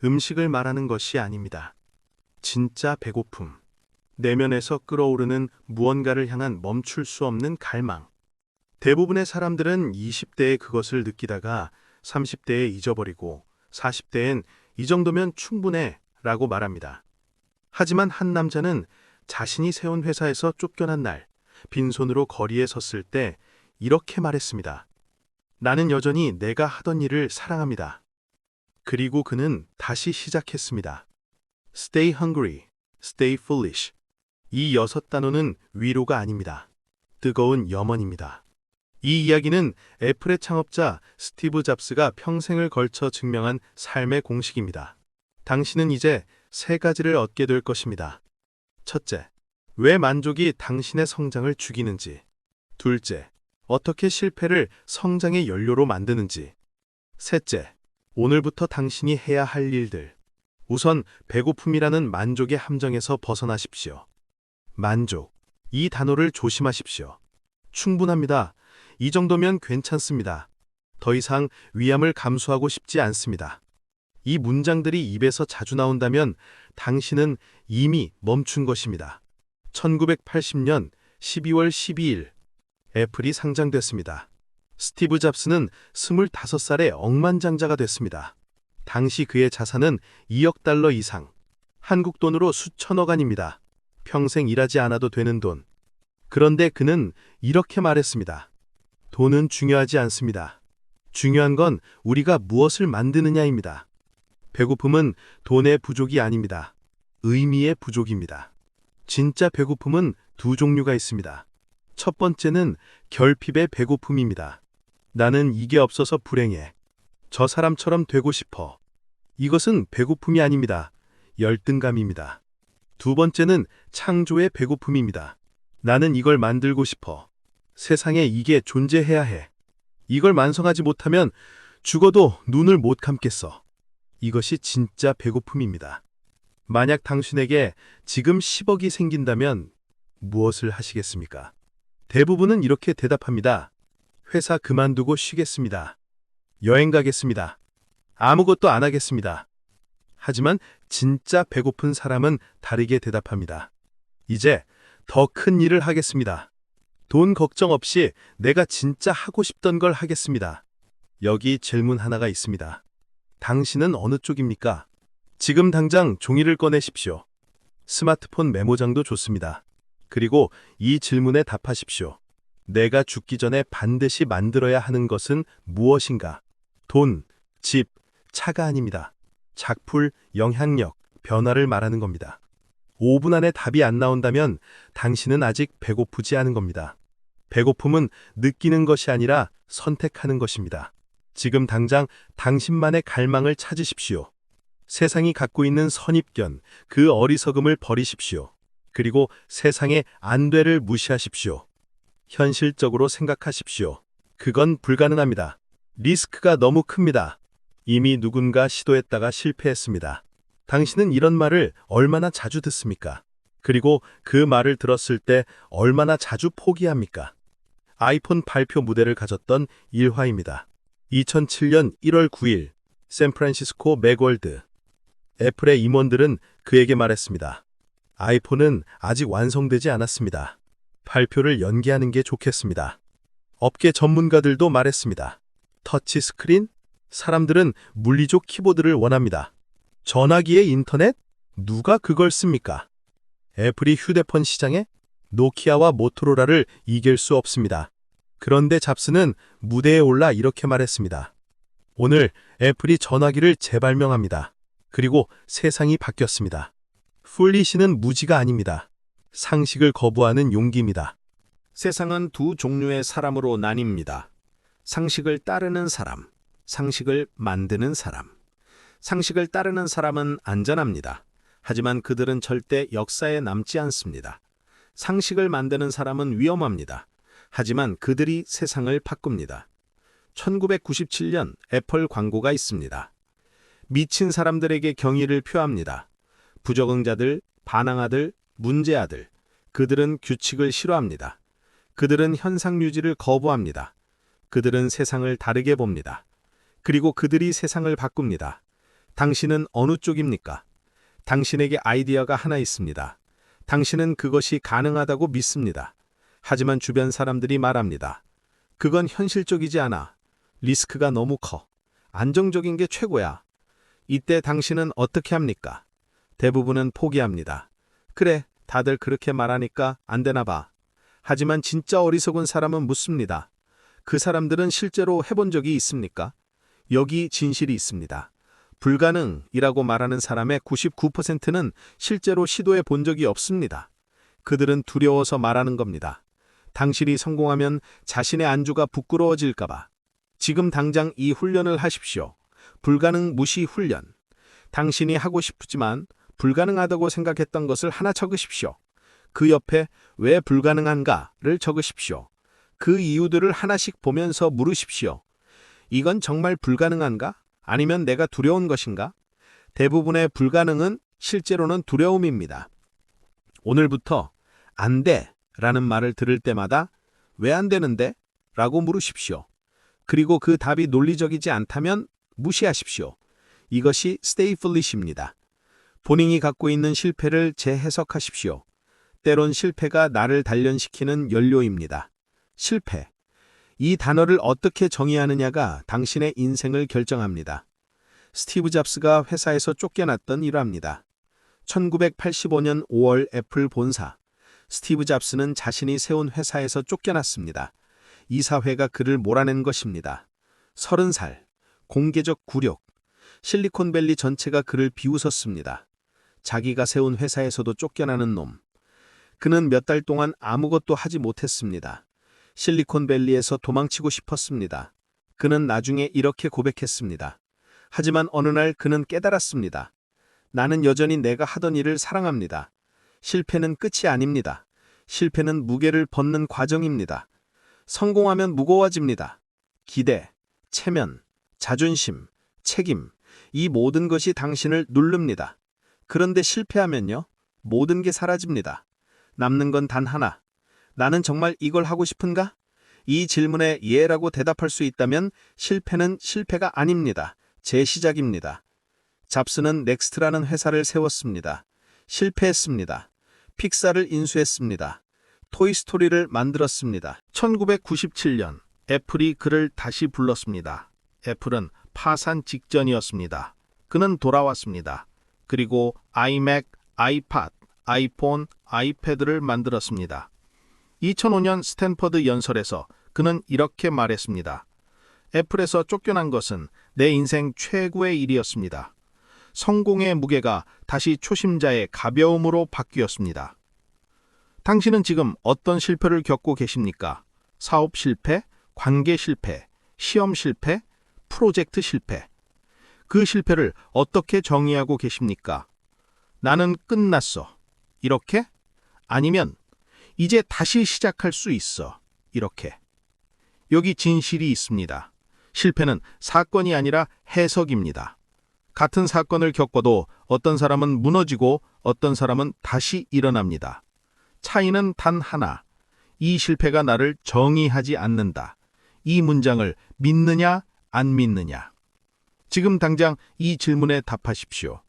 음식을 말하는 것이 아닙니다. 진짜 배고픔. 내면에서 끓어오르는 무언가를 향한 멈출 수 없는 갈망. 대부분의 사람들은 20대에 그것을 느끼다가 30대에 잊어버리고 40대엔 이 정도면 충분해 라고 말합니다. 하지만 한 남자는 자신이 세운 회사에서 쫓겨난 날, 빈손으로 거리에 섰을 때 이렇게 말했습니다. 나는 여전히 내가 하던 일을 사랑합니다. 그리고 그는 다시 시작했습니다. Stay hungry, stay foolish. 이 6단어는 위로가 아닙니다. 뜨거운 염원입니다. 이 이야기는 애플의 창업자 스티브 잡스가 평생을 걸쳐 증명한 삶의 공식입니다. 당신은 이제 3가지를 얻게 될 것입니다. 첫째, 왜 만족이 당신의 성장을 죽이는지. 둘째, 어떻게 실패를 성장의 연료로 만드는지. 셋째, 오늘부터 당신이 해야 할 일들. 우선 배고픔이라는 만족의 함정에서 벗어나십시오. 만족. 이 단어를 조심하십시오. 충분합니다. 이 정도면 괜찮습니다. 더 이상 위암을 감수하고 싶지 않습니다. 이 문장들이 입에서 자주 나온다면 당신은 이미 멈춘 것입니다. 1980년 12월 12일 애플이 상장됐습니다. 스티브 잡스는 25살에 억만장자가 됐습니다. 당시 그의 자산은 2억 달러 이상, 한국 돈으로 수천억 원입니다. 평생 일하지 않아도 되는 돈. 그런데 그는 이렇게 말했습니다. 돈은 중요하지 않습니다. 중요한 건 우리가 무엇을 만드느냐입니다. 배고픔은 돈의 부족이 아닙니다. 의미의 부족입니다. 진짜 배고픔은 2 종류가 있습니다. 첫 번째는 결핍의 배고픔입니다. 나는 이게 없어서 불행해. 저 사람처럼 되고 싶어. 이것은 배고픔이 아닙니다. 열등감입니다. 두 번째는 창조의 배고픔입니다. 나는 이걸 만들고 싶어. 세상에 이게 존재해야 해. 이걸 완성하지 못하면 죽어도 눈을 못 감겠어. 이것이 진짜 배고픔입니다. 만약 당신에게 지금 10억이 생긴다면 무엇을 하시겠습니까? 대부분은 이렇게 대답합니다. 회사 그만두고 쉬겠습니다. 여행 가겠습니다. 아무것도 안 하겠습니다. 하지만 진짜 배고픈 사람은 다르게 대답합니다. 이제 더 큰 일을 하겠습니다. 돈 걱정 없이 내가 진짜 하고 싶던 걸 하겠습니다. 여기 질문 하나가 있습니다. 당신은 어느 쪽입니까? 지금 당장 종이를 꺼내십시오. 스마트폰 메모장도 좋습니다. 그리고 이 질문에 답하십시오. 내가 죽기 전에 반드시 만들어야 하는 것은 무엇인가? 돈, 집, 차가 아닙니다. 작풀, 영향력, 변화를 말하는 겁니다. 5분 안에 답이 안 나온다면 당신은 아직 배고프지 않은 겁니다. 배고픔은 느끼는 것이 아니라 선택하는 것입니다. 지금 당장 당신만의 갈망을 찾으십시오. 세상이 갖고 있는 선입견, 그 어리석음을 버리십시오. 그리고 세상의 안 돼를 무시하십시오. 현실적으로 생각하십시오. 그건 불가능합니다. 리스크가 너무 큽니다. 이미 누군가 시도했다가 실패했습니다. 당신은 이런 말을 얼마나 자주 듣습니까? 그리고 그 말을 들었을 때 얼마나 자주 포기합니까? 아이폰 발표 무대를 가졌던 일화입니다. 2007년 1월 9일 샌프란시스코 맥월드. 애플의 임원들은 그에게 말했습니다. 아이폰은 아직 완성되지 않았습니다. 발표를 연기하는 게 좋겠습니다. 업계 전문가들도 말했습니다. 터치 스크린? 사람들은 물리적 키보드를 원합니다. 전화기의 인터넷? 누가 그걸 씁니까? 애플이 휴대폰 시장에 노키아와 모토로라를 이길 수 없습니다. 그런데 잡스는 무대에 올라 이렇게 말했습니다. 오늘 애플이 전화기를 재발명합니다. 그리고 세상이 바뀌었습니다. 풀리시는 무지가 아닙니다. 상식을 거부하는 용기입니다. 세상은 2 종류의 사람으로 나뉩니다. 상식을 따르는 사람, 상식을 만드는 사람. 상식을 따르는 사람은 안전합니다. 하지만 그들은 절대 역사에 남지 않습니다. 상식을 만드는 사람은 위험합니다. 하지만 그들이 세상을 바꿉니다. 1997년 애플 광고가 있습니다. 미친 사람들에게 경의를 표합니다. 부적응자들, 반항아들, 문제아들. 그들은 규칙을 싫어합니다. 그들은 현상 유지를 거부합니다. 그들은 세상을 다르게 봅니다. 그리고 그들이 세상을 바꿉니다. 당신은 어느 쪽입니까? 당신에게 아이디어가 하나 있습니다. 당신은 그것이 가능하다고 믿습니다. 하지만 주변 사람들이 말합니다. 그건 현실적이지 않아. 리스크가 너무 커. 안정적인 게 최고야. 이때 당신은 어떻게 합니까? 대부분은 포기합니다. 그래, 다들 그렇게 말하니까 안 되나 봐. 하지만 진짜 어리석은 사람은 묻습니다. 그 사람들은 실제로 해본 적이 있습니까? 여기 진실이 있습니다. 불가능이라고 말하는 사람의 99%는 실제로 시도해 본 적이 없습니다. 그들은 두려워서 말하는 겁니다. 당신이 성공하면 자신의 안주가 부끄러워질까봐. 지금 당장 이 훈련을 하십시오. 불가능 무시 훈련. 당신이 하고 싶지만 불가능하다고 생각했던 것을 하나 적으십시오. 그 옆에 왜 불가능한가를 적으십시오. 그 이유들을 하나씩 보면서 물으십시오. 이건 정말 불가능한가? 아니면 내가 두려운 것인가? 대부분의 불가능은 실제로는 두려움입니다. 오늘부터 안 돼 라는 말을 들을 때마다 왜 안 되는데? 라고 물으십시오. 그리고 그 답이 논리적이지 않다면 무시하십시오. 이것이 stay foolish입니다. 본인이 갖고 있는 실패를 재해석하십시오. 때론 실패가 나를 단련시키는 연료입니다. 실패. 이 단어를 어떻게 정의하느냐가 당신의 인생을 결정합니다. 스티브 잡스가 회사에서 쫓겨났던 일화입니다. 1985년 5월 애플 본사. 스티브 잡스는 자신이 세운 회사에서 쫓겨났습니다. 이사회가 그를 몰아낸 것입니다. 30살, 공개적 굴욕. 실리콘밸리 전체가 그를 비웃었습니다. 자기가 세운 회사에서도 쫓겨나는 놈. 그는 몇 달 동안 아무것도 하지 못했습니다. 실리콘밸리에서 도망치고 싶었습니다. 그는 나중에 이렇게 고백했습니다. 하지만 어느 날 그는 깨달았습니다. 나는 여전히 내가 하던 일을 사랑합니다. 실패는 끝이 아닙니다. 실패는 무게를 벗는 과정입니다. 성공하면 무거워집니다. 기대, 체면, 자존심, 책임, 이 모든 것이 당신을 누릅니다. 그런데 실패하면요, 모든 게 사라집니다. 남는 건 단 하나. 나는 정말 이걸 하고 싶은가? 이 질문에 예라고 대답할 수 있다면 실패는 실패가 아닙니다. 재시작입니다. 잡스는 넥스트라는 회사를 세웠습니다. 실패했습니다. 픽사를 인수했습니다. 토이스토리를 만들었습니다. 1997년 애플이 그를 다시 불렀습니다. 애플은 파산 직전이었습니다. 그는 돌아왔습니다. 그리고 아이맥, 아이팟, 아이폰, 아이패드를 만들었습니다. 2005년 스탠퍼드 연설에서 그는 이렇게 말했습니다. 애플에서 쫓겨난 것은 내 인생 최고의 일이었습니다. 성공의 무게가 다시 초심자의 가벼움으로 바뀌었습니다. 당신은 지금 어떤 실패를 겪고 계십니까? 사업 실패, 관계 실패, 시험 실패, 프로젝트 실패. 그 실패를 어떻게 정의하고 계십니까? 나는 끝났어. 이렇게? 아니면 이제 다시 시작할 수 있어. 이렇게. 여기 진실이 있습니다. 실패는 사건이 아니라 해석입니다. 같은 사건을 겪어도 어떤 사람은 무너지고 어떤 사람은 다시 일어납니다. 차이는 단 하나. 이 실패가 나를 정의하지 않는다. 이 문장을 믿느냐, 안 믿느냐. 지금 당장 이 질문에 답하십시오.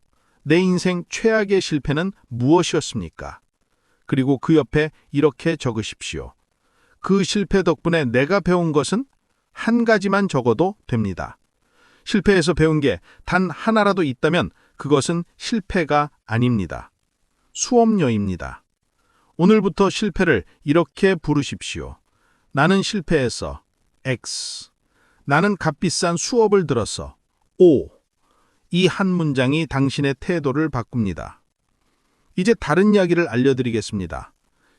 내 인생 최악의 실패는 무엇이었습니까? 그리고 그 옆에 이렇게 적으십시오. 그 실패 덕분에 내가 배운 것은 한 가지만 적어도 됩니다. 실패에서 배운 게 단 하나라도 있다면 그것은 실패가 아닙니다. 수업료입니다. 오늘부터 실패를 이렇게 부르십시오. 나는 실패했어. X. 나는 값비싼 수업을 들었어. O. 이 한 문장이 당신의 태도를 바꿉니다. 이제 다른 이야기를 알려드리겠습니다.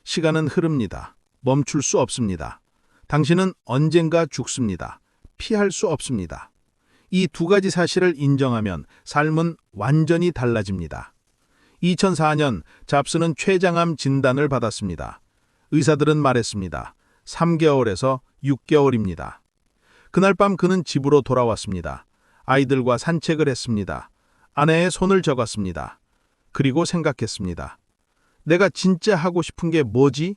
시간은 흐릅니다. 멈출 수 없습니다. 당신은 언젠가 죽습니다. 피할 수 없습니다. 이 두 가지 사실을 인정하면 삶은 완전히 달라집니다. 2004년 잡스는 췌장암 진단을 받았습니다. 의사들은 말했습니다. 3개월에서 6개월입니다. 그날 밤 그는 집으로 돌아왔습니다. 아이들과 산책을 했습니다. 아내의 손을 잡았습니다. 그리고 생각했습니다. 내가 진짜 하고 싶은 게 뭐지?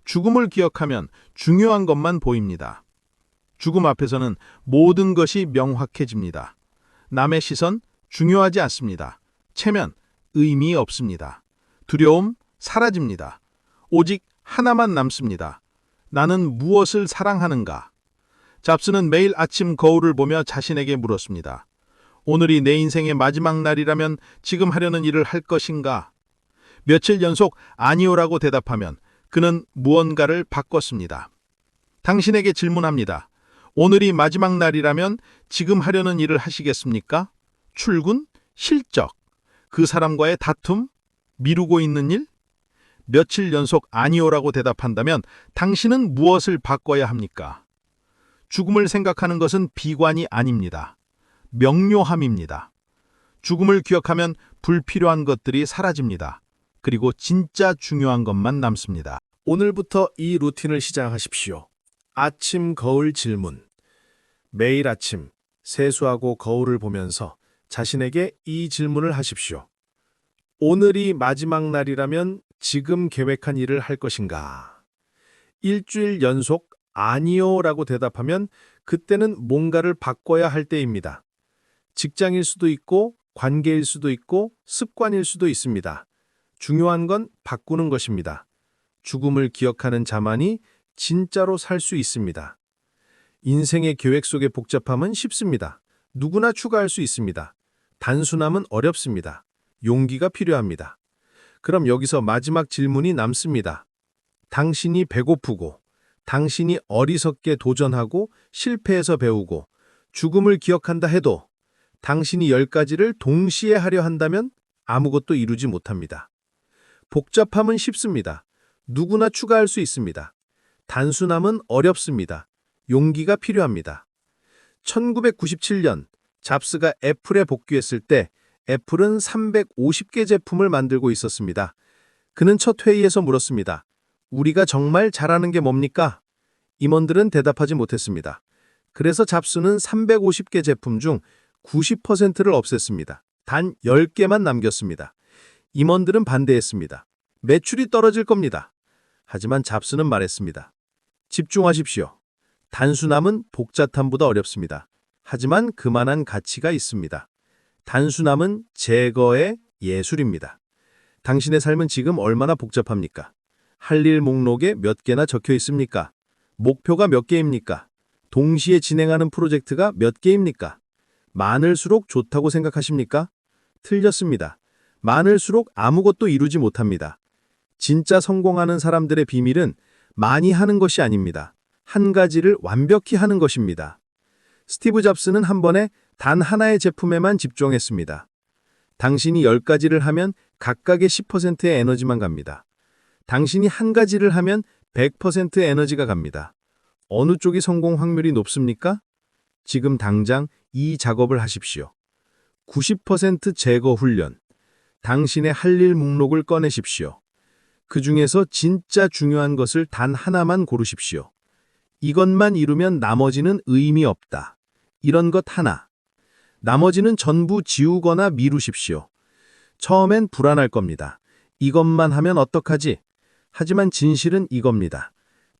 죽음을 기억하면 중요한 것만 보입니다. 죽음 앞에서는 모든 것이 명확해집니다. 남의 시선, 중요하지 않습니다. 체면, 의미 없습니다. 두려움, 사라집니다. 오직 하나만 남습니다. 나는 무엇을 사랑하는가? 잡스는 매일 아침 거울을 보며 자신에게 물었습니다. 오늘이 내 인생의 마지막 날이라면 지금 하려는 일을 할 것인가? 며칠 연속 아니오라고 대답하면 그는 무언가를 바꿨습니다. 당신에게 질문합니다. 오늘이 마지막 날이라면 지금 하려는 일을 하시겠습니까? 출근? 실적? 그 사람과의 다툼? 미루고 있는 일? 며칠 연속 아니오라고 대답한다면 당신은 무엇을 바꿔야 합니까? 죽음을 생각하는 것은 비관이 아닙니다. 명료함입니다. 죽음을 기억하면 불필요한 것들이 사라집니다. 그리고 진짜 중요한 것만 남습니다. 오늘부터 이 루틴을 시작하십시오. 아침 거울 질문. 매일 아침 세수하고 거울을 보면서 자신에게 이 질문을 하십시오. 오늘이 마지막 날이라면 지금 계획한 일을 할 것인가? 일주일 연속 아니요라고 대답하면 그때는 뭔가를 바꿔야 할 때입니다. 직장일 수도 있고 관계일 수도 있고 습관일 수도 있습니다. 중요한 건 바꾸는 것입니다. 죽음을 기억하는 자만이 진짜로 살 수 있습니다. 인생의 계획 속의 복잡함은 쉽습니다. 누구나 추가할 수 있습니다. 단순함은 어렵습니다. 용기가 필요합니다. 그럼 여기서 마지막 질문이 남습니다. 당신이 배고프고, 당신이 어리석게 도전하고 실패해서 배우고, 죽음을 기억한다 해도 당신이 10가지를 동시에 하려 한다면 아무것도 이루지 못합니다. 복잡함은 쉽습니다. 누구나 추가할 수 있습니다. 단순함은 어렵습니다. 용기가 필요합니다. 1997년 잡스가 애플에 복귀했을 때 애플은 350개 제품을 만들고 있었습니다. 그는 첫 회의에서 물었습니다. 우리가 정말 잘하는 게 뭡니까? 임원들은 대답하지 못했습니다. 그래서 잡스는 350개 제품 중 90%를 없앴습니다. 단 10개만 남겼습니다. 임원들은 반대했습니다. 매출이 떨어질 겁니다. 하지만 잡스는 말했습니다. 집중하십시오. 단순함은 복잡함보다 어렵습니다. 하지만 그만한 가치가 있습니다. 단순함은 제거의 예술입니다. 당신의 삶은 지금 얼마나 복잡합니까? 할 일 목록에 몇 개나 적혀 있습니까? 목표가 몇 개입니까? 동시에 진행하는 프로젝트가 몇 개입니까? 많을수록 좋다고 생각하십니까? 틀렸습니다. 많을수록 아무것도 이루지 못합니다. 진짜 성공하는 사람들의 비밀은 많이 하는 것이 아닙니다. 한 가지를 완벽히 하는 것입니다. 스티브 잡스는 한 번에 단 하나의 제품에만 집중했습니다. 당신이 10가지를 하면 각각의 10%의 에너지만 갑니다. 당신이 한 가지를 하면 100%의 에너지가 갑니다. 어느 쪽이 성공 확률이 높습니까? 지금 당장 이 작업을 하십시오. 90% 제거 훈련. 당신의 할 일 목록을 꺼내십시오. 그 중에서 진짜 중요한 것을 단 하나만 고르십시오. 이것만 이루면 나머지는 의미 없다. 이런 것 하나. 나머지는 전부 지우거나 미루십시오. 처음엔 불안할 겁니다. 이것만 하면 어떡하지? 하지만 진실은 이겁니다.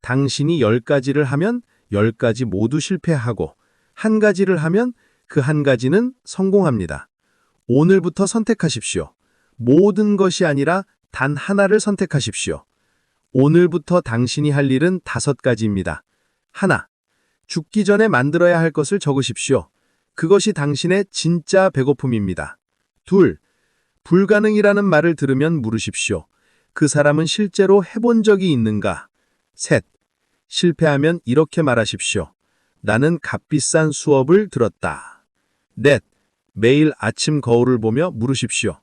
당신이 10가지를 하면 10가지 모두 실패하고 한 가지를 하면 그 한 가지는 성공합니다. 오늘부터 선택하십시오. 모든 것이 아니라 단 하나를 선택하십시오. 오늘부터 당신이 할 일은 5가지입니다. 하나, 죽기 전에 만들어야 할 것을 적으십시오. 그것이 당신의 진짜 배고픔입니다. 둘, 불가능이라는 말을 들으면 물으십시오. 그 사람은 실제로 해본 적이 있는가? 셋, 실패하면 이렇게 말하십시오. 나는 값비싼 수업을 들었다. 넷, 매일 아침 거울을 보며 물으십시오.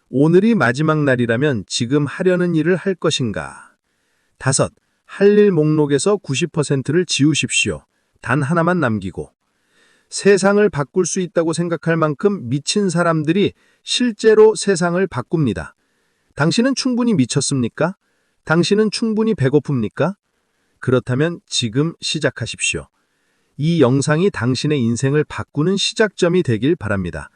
오늘이 마지막 날이라면 지금 하려는 일을 할 것인가? 다섯, 할 일 목록에서 90%를 지우십시오. 단 하나만 남기고. 세상을 바꿀 수 있다고 생각할 만큼 미친 사람들이 실제로 세상을 바꿉니다. 당신은 충분히 미쳤습니까? 당신은 충분히 배고픕니까? 그렇다면 지금 시작하십시오. 이 영상이 당신의 인생을 바꾸는 시작점이 되길 바랍니다.